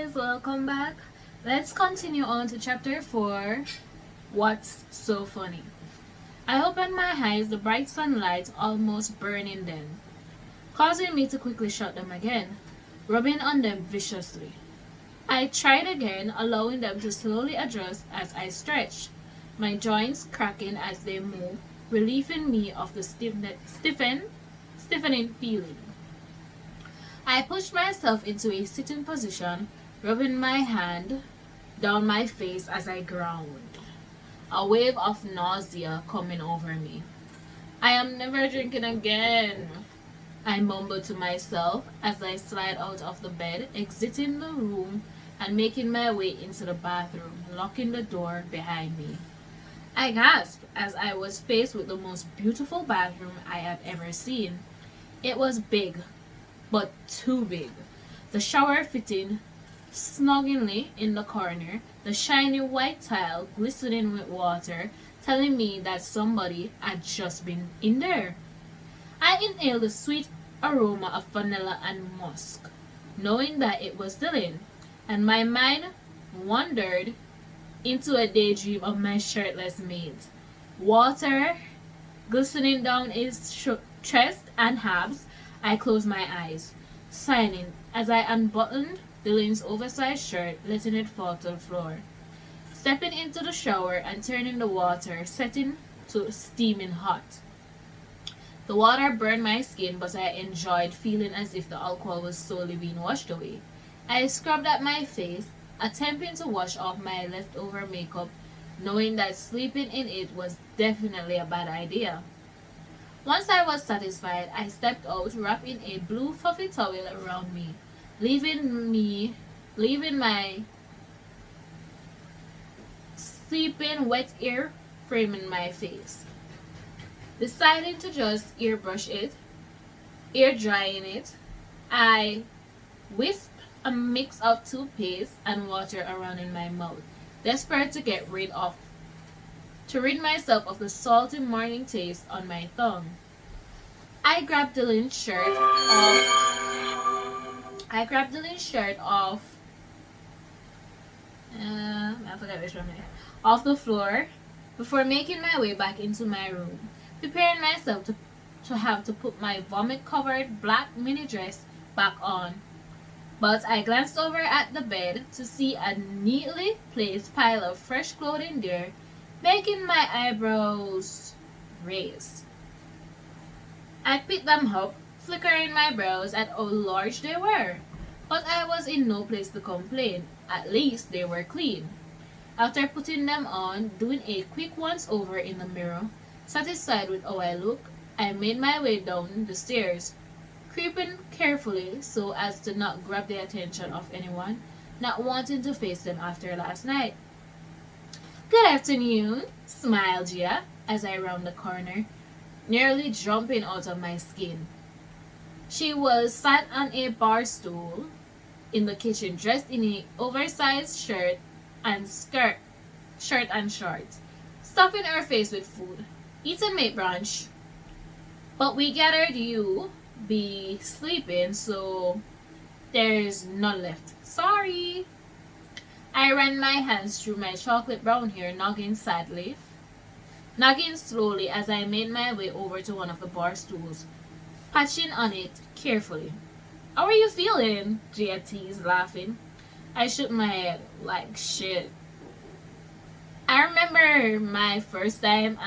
guys, welcome back. Let's continue on to chapter 4. What's so funny? I opened my eyes, the bright sunlight almost burning them, causing me to quickly shut them again, rubbing on them viciously. I tried again, allowing them to slowly adjust as I stretched, my joints cracking as they moved, relieving me of the stiffening feeling. I pushed myself into a sitting position, rubbing my hand down my face as I groaned, a wave of nausea coming over me. I am never drinking again, I mumbled to myself as I slid out of the bed, exiting the room and making my way into the bathroom, locking the door behind me. I gasped as I was faced with the most beautiful bathroom I had ever seen. It was big, but too big. The shower fitting snuggingly in the corner, the shiny white tile glistening with water, telling me that somebody had just been in there. I inhaled the sweet aroma of vanilla and musk, knowing that it was Dylan, and my mind wandered into a daydream of my shirtless mate. Water glistening down his chest and abs. I closed my eyes, signing as I unbuttoned Dylan's oversized shirt, letting it fall to the floor. Stepping into the shower and turning the water, setting to steaming hot. The water burned my skin, but I enjoyed feeling as if the alcohol was slowly being washed away. I scrubbed at my face, attempting to wash off my leftover makeup, knowing that sleeping in it was definitely a bad idea. Once I was satisfied, I stepped out, wrapping a blue fluffy towel around me, leaving my sleeping wet ear framing my face. Deciding to just airbrush it, air drying it, I whisked a mix of toothpaste and water around in my mouth, desperate to rid myself of the salty morning taste on my tongue. I grabbed Dylan's shirt off. I forgot which one. Off the floor before making my way back into my room, preparing myself to have to put my vomit-covered black mini dress back on. But I glanced over at the bed to see a neatly placed pile of fresh clothing there, making my eyebrows raise. I picked them up, flickering my brows at how large they were. But I was in no place to complain. At least they were clean. After putting them on, doing a quick once-over in the mirror, satisfied with how I looked, I made my way down the stairs, creeping carefully so as to not grab the attention of anyone, not wanting to face them after last night. "Good afternoon," smiled Gia as I rounded the corner, nearly jumping out of my skin. She was sat on a bar stool in the kitchen, dressed in an oversized shirt and shorts, stuffing her face with food. "Eating mate brunch, but we gathered you be sleeping, so there's none left. Sorry." I ran my hands through my chocolate brown hair, nodding slowly as I made my way over to one of the bar stools, patching on it carefully. "How are you feeling?" Gia teased, laughing. I shook my head like shit. I remember my first time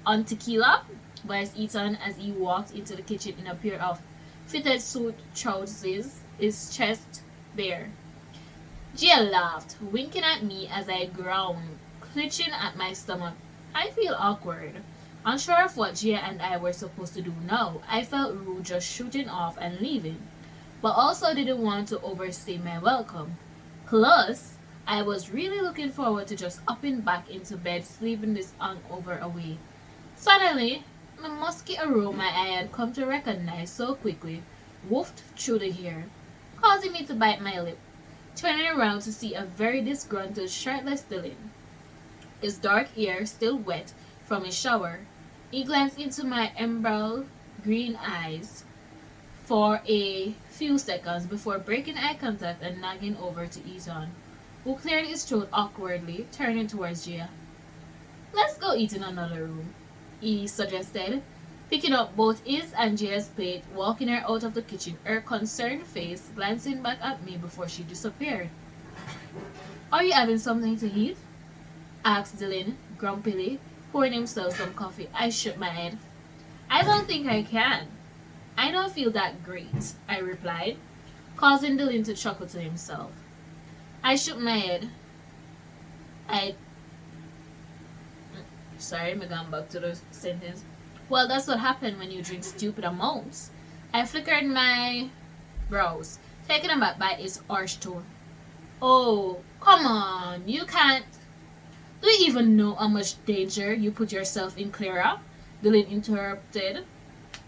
on tequila, voiced Ethan as he walked into the kitchen in a pair of fitted suit trousers, his chest bare. Gia laughed, winking at me as I groaned, clutching at my stomach. I feel awkward, unsure of what Gia and I were supposed to do now. I felt rude just shooting off and leaving, but also didn't want to overstay my welcome. Plus, I was really looking forward to just upping back into bed, sleeping this hangover away. Suddenly, the musky aroma I had come to recognize so quickly woofed through the air, causing me to bite my lip, turning around to see a very disgruntled, shirtless Dylan, his dark hair still wet from his shower. He glanced into my emerald green eyes, for a few seconds before breaking eye contact and nagging over to Ethan, who cleared his throat awkwardly, turning towards Gia. Let's go eat in another room, he suggested, picking up both his and Gia's plate, walking her out of the kitchen, her concerned face glancing back at me before she disappeared. Are you having something to eat? Asked Dylan, grumpily, pouring himself some coffee. I shook my head. I don't think I can. I don't feel that great, I replied, causing Dylan to chuckle to himself. I shook my head. Sorry, I'm going back to the sentence. Well, that's what happened when you drink stupid amounts. I flickered my brows, taken aback by his harsh tone. Oh, come on, you can't. Do you even know how much danger you put yourself in, Clara? Dylan interrupted,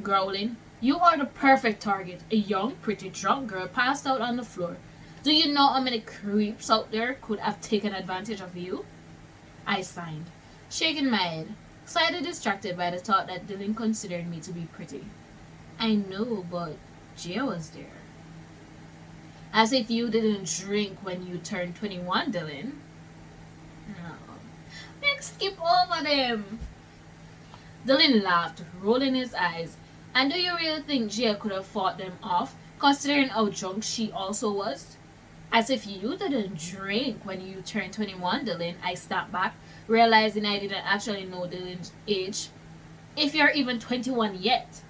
growling. You are the perfect target. A young, pretty drunk girl passed out on the floor. Do you know how many creeps out there could have taken advantage of you? I signed, shaking my head, slightly distracted by the thought that Dylan considered me to be pretty. I know, but Gia was there. As if you didn't drink when you turned 21, Dylan. No. Let's skip over them. Dylan laughed, rolling his eyes. And do you really think Gia could have fought them off, considering how drunk she also was? As if you didn't drink when you turned 21, Dylan, I stepped back, realizing I didn't actually know Dylan's age. If you're even 21 yet.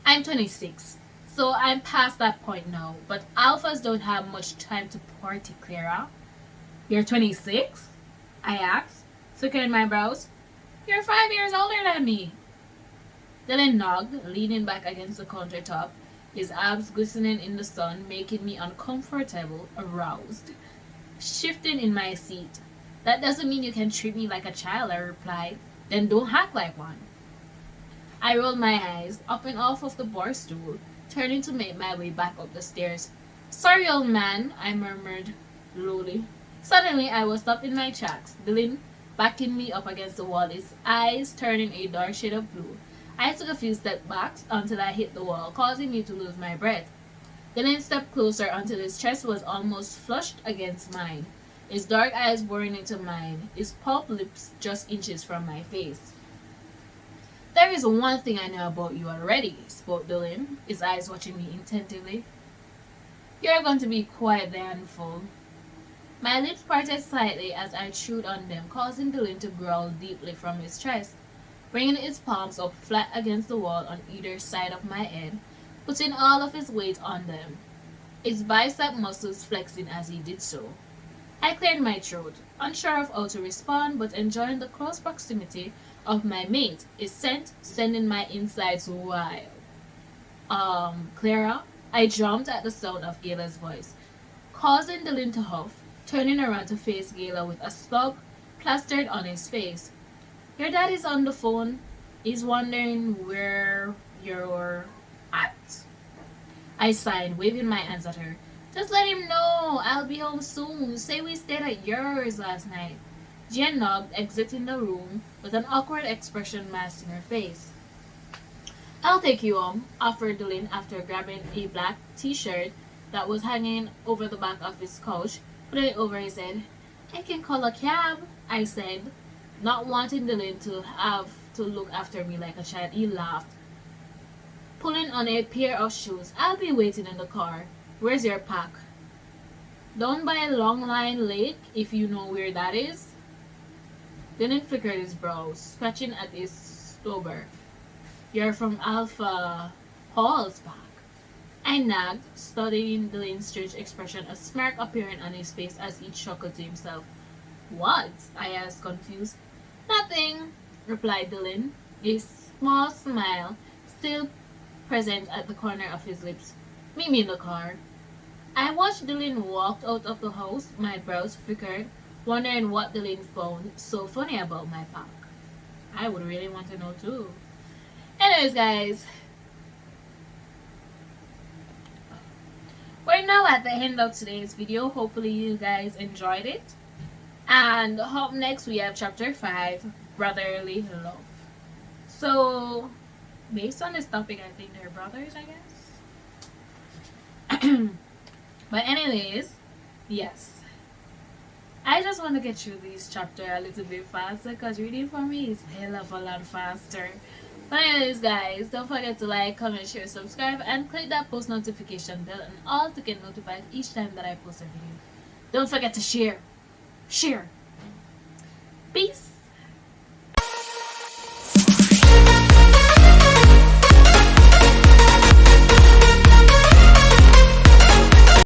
I'm 26, so I'm past that point now, but alphas don't have much time to party, Clara. You're 26? I asked, flickering my brows. You're 5 years older than me. Dylan nodded, leaning back against the countertop, his abs glistening in the sun, making me uncomfortable, aroused. Shifting in my seat. That doesn't mean you can treat me like a child, I replied. Then don't act like one. I rolled my eyes, up and off of the bar stool, turning to make my way back up the stairs. Sorry, old man, I murmured lowly. Suddenly, I was stopped in my tracks, Dylan backing me up against the wall, his eyes turning a dark shade of blue. I took a few steps back until I hit the wall, causing me to lose my breath. Dylan stepped closer until his chest was almost flushed against mine, his dark eyes boring into mine, his pulp lips just inches from my face. There is one thing I know about you already, spoke Dylan, his eyes watching me attentively. You're going to be quite the handful. My lips parted slightly as I chewed on them, causing Dylan to growl deeply from his chest, bringing his palms up flat against the wall on either side of my head, putting all of his weight on them, his bicep muscles flexing as he did so. I cleared my throat, unsure of how to respond, but enjoying the close proximity of my mate, his scent sending my insides wild. Clara? I jumped at the sound of Gayla's voice, causing Dylan to huff, turning around to face Gayla with a slug plastered on his face. Your dad is on the phone. He's wondering where you're at. I sighed, waving my hands at her. Just let him know. I'll be home soon. Say we stayed at yours last night. Jen nodded, exiting the room with an awkward expression masked in her face. I'll take you home, offered Dylan after grabbing a black t-shirt that was hanging over the back of his couch, putting it over his head. I can call a cab, I said, not wanting Dylan to have to look after me like a child. He laughed, pulling on a pair of shoes. I'll be waiting in the car. Where's your pack? Down by Long Line Lake, if you know where that is. Dylan flickered his brows, scratching at his stubber. You're from Alpha Hall's pack. I nagged, studying Dylan's strange expression, a smirk appearing on his face as he chuckled to himself. What? I asked, confused. Nothing, replied Dylan, a small smile still present at the corner of his lips. Meet me in the car. I watched Dylan walk out of the house, my brows flickered, wondering what Dylan found so funny about my pack. I would really want to know too. Anyways, guys, we're now at the end of today's video. Hopefully you guys enjoyed it. And up next we have chapter 5, Brotherly Love. So based on this topic, I think they're brothers, I guess. But anyways, yes. I just want to get through this chapter a little bit faster because reading for me is hell of a lot faster. But anyways, guys, don't forget to like, comment, share, subscribe, and click that post notification bell and all to get notified each time that I post a video. Don't forget to share. Share. Peace.